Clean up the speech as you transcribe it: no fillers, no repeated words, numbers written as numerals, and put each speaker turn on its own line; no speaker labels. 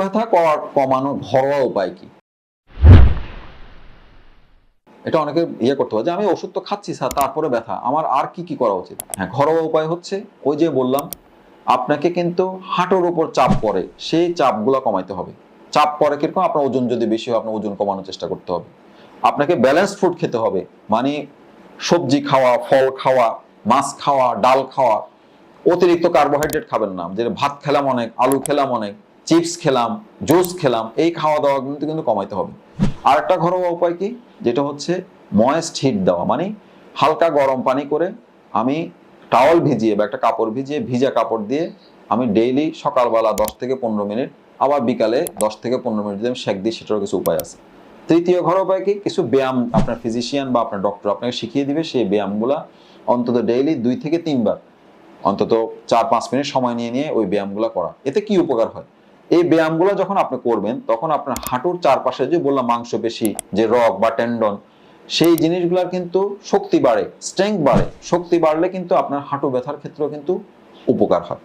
ব্যথা কমানো ঘরোয়া উপায় কি? এটা অনেকে করতে হয় যে আমি ওষুধ তো খাচ্ছি স্যার, তারপরে ব্যথা, আমার আর কি কি করা উচিত? হ্যাঁ, ঘরোয়া উপায় হচ্ছে ওই যে বললাম, আপনাকে কিন্তু হাঁটুর উপর চাপ পড়ে, সেই চাপগুলো কমাইতে হবে। চাপ পড়ে কিরকম? আপনার ওজন যদি বেশি হয়, আপনার ওজন কমানোর চেষ্টা করতে হবে। আপনাকে ব্যালেন্স ফুড খেতে হবে, মানে সবজি খাওয়া, ফল খাওয়া, মাছ খাওয়া, ডাল খাওয়া। অতিরিক্ত কার্বোহাইড্রেট খাবেন না, যে ভাত খেলাম অনেক, আলু খেলাম অনেক, চিপস খেলাম, জুস খেলাম, এই খাওয়া দাওয়া কিন্তু কমাইতে হবে। আর একটা ঘরোয়া উপায় কি, যেটা হচ্ছে ময়েস্ট হিট দেওয়া, মানে হালকা গরম পানি করে আমি টাওয়াল ভিজিয়ে বা একটা কাপড় ভিজিয়ে, ভিজা কাপড় দিয়ে আমি ডেইলি সকালবেলা 10 থেকে 15 মিনিট, আবার বিকালে 10 থেকে 15 মিনিট যদি আমি সেঁক দিই, সেটারও কিছু উপায় আছে। তৃতীয় ঘরোয়া উপায় কি, কিছু ব্যায়াম আপনার ফিজিশিয়ান বা আপনার ডক্টর আপনাকে শিখিয়ে দিবে। সেই ব্যায়ামগুলা অন্তত ডেইলি 2 থেকে 3 বার, অন্তত 4-5 মিনিট সময় নিয়ে নিয়ে ওই ব্যায়ামগুলো করা। এতে কি উপকার হয়? এই ব্যায়ামগুলো যখন আপনি করবেন, তখন আপনার হাঁটুর চারপাশে যে বললাম মাংসপেশি, যে রগ বা টেন্ডন, সেই জিনিসগুলোর কিন্তু শক্তি বাড়ে, স্ট্রেংথ বাড়ে। শক্তি বাড়লে কিন্তু আপনার হাঁটু ব্যথার ক্ষেত্রেও কিন্তু উপকার হয়।